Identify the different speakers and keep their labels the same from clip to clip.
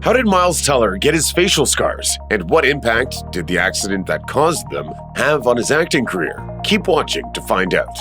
Speaker 1: How did Miles Teller get his facial scars? And what impact did the accident that caused them have on his acting career? Keep watching to find out.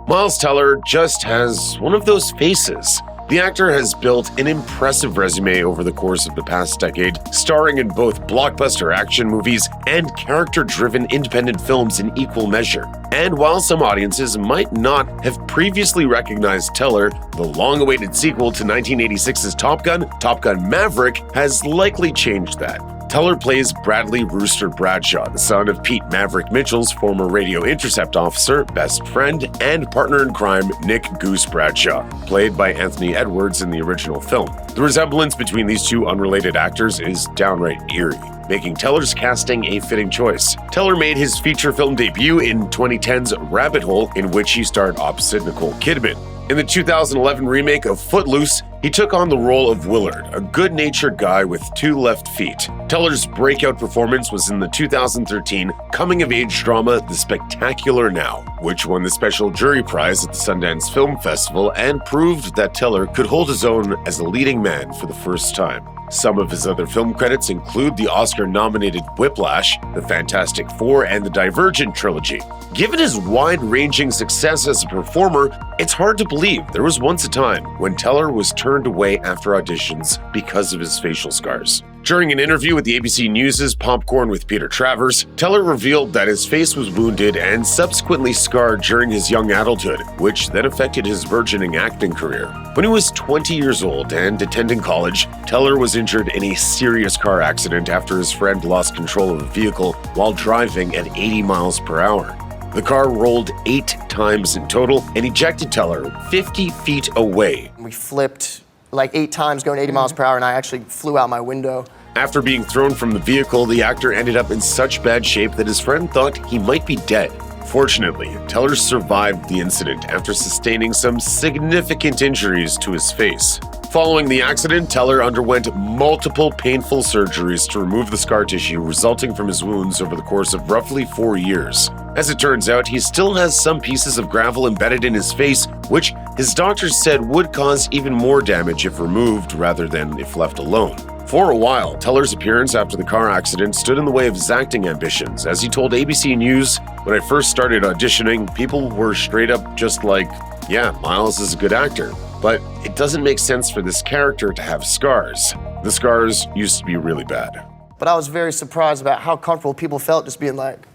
Speaker 1: Miles Teller just has one of those faces. The actor has built an impressive resume over the course of the past decade, starring in both blockbuster action movies and character-driven independent films in equal measure. And while some audiences might not have previously recognized Teller, the long-awaited sequel to 1986's Top Gun Maverick, has likely changed that. Teller plays Bradley Rooster Bradshaw, the son of Pete Maverick Mitchell's former radio intercept officer, best friend, and partner in crime Nick Goose Bradshaw, played by Anthony Edwards in the original film. The resemblance between these two unrelated actors is downright eerie, making Teller's casting a fitting choice. Teller made his feature film debut in 2010's Rabbit Hole, in which he starred opposite Nicole Kidman. In the 2011 remake of Footloose, he took on the role of Willard, a good-natured guy with two left feet. Teller's breakout performance was in the 2013 coming-of-age drama The Spectacular Now, which won the special jury prize at the Sundance Film Festival and proved that Teller could hold his own as a leading man for the first time. Some of his other film credits include the Oscar-nominated Whiplash, The Fantastic Four, and the Divergent trilogy. Given his wide-ranging success as a performer, it's hard to believe there was once a time when Teller was turned away after auditions because of his facial scars. During an interview with the ABC News' Popcorn with Peter Travers, Teller revealed that his face was wounded and subsequently scarred during his young adulthood, which then affected his burgeoning acting career. When he was 20 years old and attending college, Teller was injured in a serious car accident after his friend lost control of a vehicle while driving at 80 miles per hour. The car rolled 8 times in total and ejected Teller 50 feet away.
Speaker 2: We flipped like 8 times going 80 miles per hour, and I actually flew out my window.
Speaker 1: After being thrown from the vehicle, the actor ended up in such bad shape that his friend thought he might be dead. Fortunately, Teller survived the incident after sustaining some significant injuries to his face. Following the accident, Teller underwent multiple painful surgeries to remove the scar tissue resulting from his wounds over the course of roughly 4 years. As it turns out, he still has some pieces of gravel embedded in his face, which his doctors said would cause even more damage if removed rather than if left alone. For a while, Teller's appearance after the car accident stood in the way of his acting ambitions. As he told ABC News, "When I first started auditioning, people were straight up just like, yeah, Miles is a good actor. But it doesn't make sense for this character to have scars. The scars used to be really bad."
Speaker 2: But I was very surprised about how comfortable people felt just being like,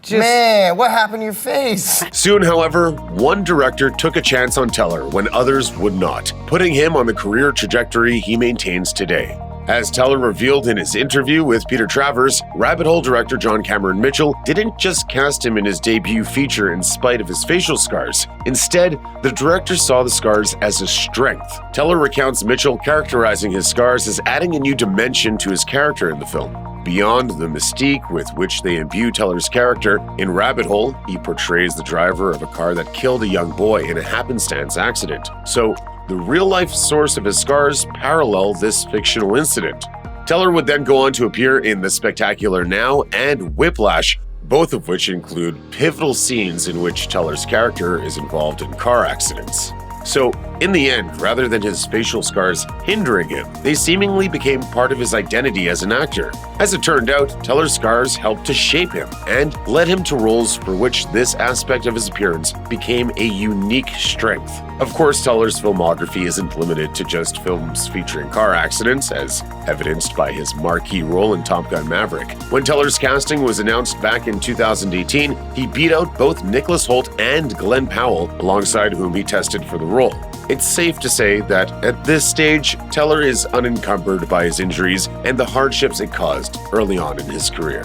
Speaker 2: man, what happened to your face?
Speaker 1: Soon, however, one director took a chance on Teller when others would not, putting him on the career trajectory he maintains today. As Teller revealed in his interview with Peter Travers, Rabbit Hole director John Cameron Mitchell didn't just cast him in his debut feature in spite of his facial scars. Instead, the director saw the scars as a strength. Teller recounts Mitchell characterizing his scars as adding a new dimension to his character in the film. Beyond the mystique with which they imbue Teller's character, in Rabbit Hole, he portrays the driver of a car that killed a young boy in a happenstance accident. So, the real-life source of his scars parallel this fictional incident. Teller would then go on to appear in The Spectacular Now and Whiplash, both of which include pivotal scenes in which Teller's character is involved in car accidents. So, in the end, rather than his facial scars hindering him, they seemingly became part of his identity as an actor. As it turned out, Teller's scars helped to shape him and led him to roles for which this aspect of his appearance became a unique strength. Of course, Teller's filmography isn't limited to just films featuring car accidents, as evidenced by his marquee role in Top Gun Maverick. When Teller's casting was announced back in 2018, he beat out both Nicholas Hoult and Glenn Powell, alongside whom he tested for the role. It's safe to say that at this stage, Teller is unencumbered by his injuries and the hardships it caused early on in his career.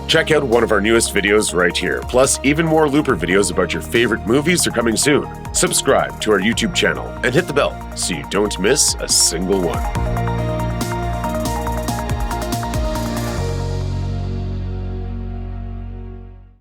Speaker 1: Check out one of our newest videos right here. Plus, even more Looper videos about your favorite movies are coming soon. Subscribe to our YouTube channel and hit the bell so you don't miss a single one.